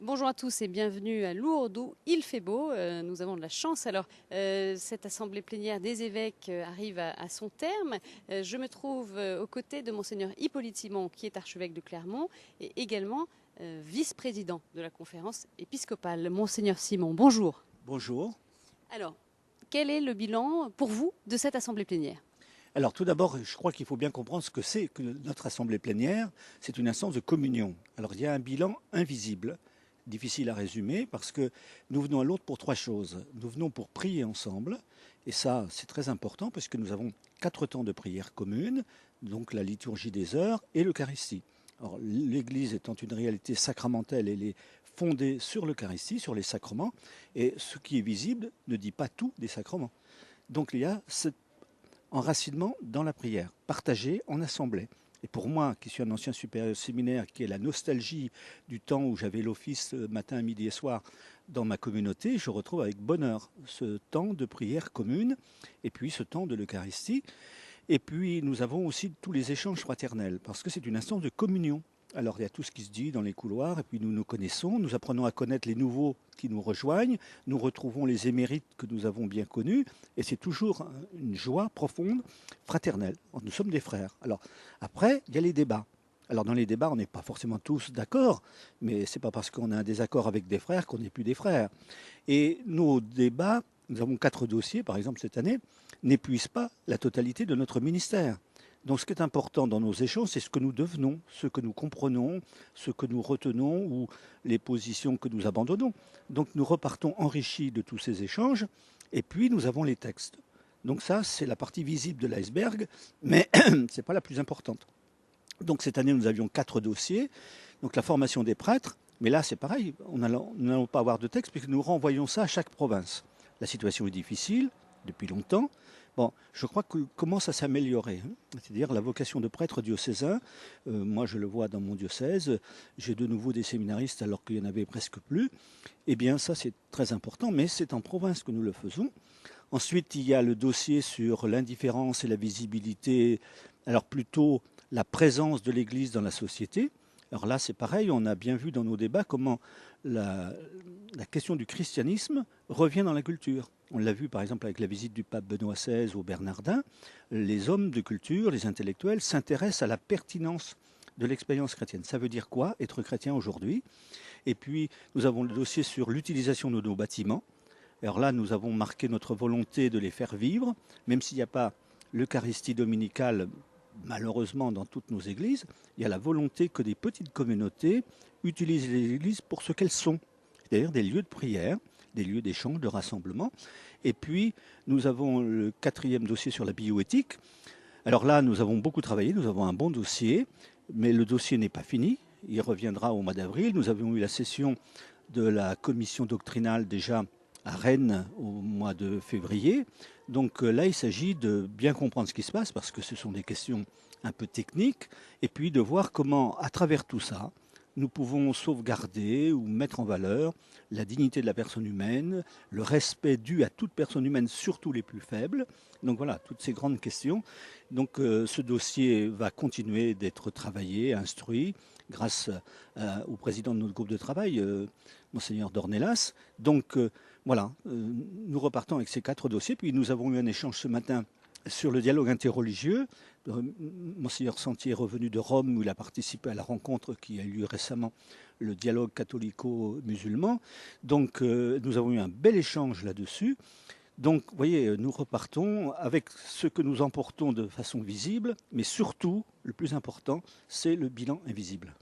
Bonjour à tous et bienvenue à Lourdes où il fait beau. Nous avons de la chance. Alors, cette assemblée plénière des évêques arrive à son terme. Je me trouve aux côtés de Monseigneur Hippolyte Simon, qui est archevêque de Clermont et également vice-président de la conférence épiscopale. Monseigneur Simon, bonjour. Bonjour. Alors, quel est le bilan pour vous de cette assemblée plénière ? Alors tout d'abord, je crois qu'il faut bien comprendre ce que c'est que notre assemblée plénière. C'est une instance de communion. Alors il y a un bilan invisible, difficile à résumer, parce que nous venons à l'autre pour trois choses. Nous venons pour prier ensemble, et ça c'est très important, parce que nous avons 4 temps de prière communes, donc la liturgie des heures et l'Eucharistie. Alors l'Église étant une réalité sacramentelle, elle est fondée sur l'Eucharistie, sur les sacrements, et ce qui est visible ne dit pas tout des sacrements. Donc il y a cet enracinement dans la prière, partagé en assemblée. Et pour moi, qui suis un ancien supérieur séminaire, qui est la nostalgie du temps où j'avais l'office matin, midi et soir dans ma communauté, je retrouve avec bonheur ce temps de prière commune, et puis ce temps de l'Eucharistie. Et puis nous avons aussi tous les échanges fraternels, parce que c'est une instance de communion. Alors il y a tout ce qui se dit dans les couloirs, et puis nous nous connaissons, nous apprenons à connaître les nouveaux qui nous rejoignent, nous retrouvons les émérites que nous avons bien connus, et c'est toujours une joie profonde, fraternelle. Nous sommes des frères. Alors après, il y a les débats. Alors dans les débats, on n'est pas forcément tous d'accord, mais c'est pas parce qu'on a un désaccord avec des frères qu'on n'est plus des frères. Et nos débats, nous avons 4 dossiers, par exemple cette année, n'épuisent pas la totalité de notre ministère. Donc ce qui est important dans nos échanges, c'est ce que nous devenons, ce que nous comprenons, ce que nous retenons ou les positions que nous abandonnons. Donc nous repartons enrichis de tous ces échanges et puis nous avons les textes. Donc ça, c'est la partie visible de l'iceberg, mais ce n'est pas la plus importante. Donc cette année, nous avions 4 dossiers. Donc la formation des prêtres, mais là c'est pareil, nous n'allons pas avoir de texte puisque nous renvoyons ça à chaque province. La situation est difficile depuis longtemps. Bon, je crois que commence à s'améliorer. C'est-à-dire la vocation de prêtre diocésain, moi je le vois dans mon diocèse, j'ai de nouveau des séminaristes alors qu'il n'y en avait presque plus. Eh bien ça c'est très important, mais c'est en province que nous le faisons. Ensuite il y a le dossier sur l'indifférence et la visibilité, alors plutôt la présence de l'Église dans la société. Alors là c'est pareil, on a bien vu dans nos débats comment la question du christianisme revient dans la culture. On l'a vu par exemple avec la visite du pape Benoît XVI au Bernardin. Les hommes de culture, les intellectuels s'intéressent à la pertinence de l'expérience chrétienne. Ça veut dire quoi, être chrétien aujourd'hui? Et puis nous avons le dossier sur l'utilisation de nos bâtiments. Alors là, nous avons marqué notre volonté de les faire vivre, même s'il n'y a pas l'Eucharistie dominicale, malheureusement, dans toutes nos églises, il y a la volonté que des petites communautés utilisent les églises pour ce qu'elles sont, c'est-à-dire des lieux de prière, des lieux d'échange, de rassemblement. Et puis, nous avons le 4e dossier sur la bioéthique. Alors là, nous avons beaucoup travaillé, nous avons un bon dossier, mais le dossier n'est pas fini. Il reviendra au mois d'avril. Nous avions eu la session de la commission doctrinale déjà à Rennes au mois de février. Donc là, il s'agit de bien comprendre ce qui se passe, parce que ce sont des questions un peu techniques, et puis de voir comment, à travers tout ça, nous pouvons sauvegarder ou mettre en valeur la dignité de la personne humaine, le respect dû à toute personne humaine, surtout les plus faibles. Donc voilà, toutes ces grandes questions. Donc ce dossier va continuer d'être travaillé, instruit, grâce au président de notre groupe de travail, Monseigneur Dornelas. Donc voilà, nous repartons avec ces 4 dossiers. Puis nous avons eu un échange ce matin sur le dialogue interreligieux. Monseigneur Sentier est revenu de Rome où il a participé à la rencontre qui a eu lieu récemment, le dialogue catholico-musulman. Donc nous avons eu un bel échange là-dessus. Donc vous voyez, nous repartons avec ce que nous emportons de façon visible, mais surtout, le plus important, c'est le bilan invisible.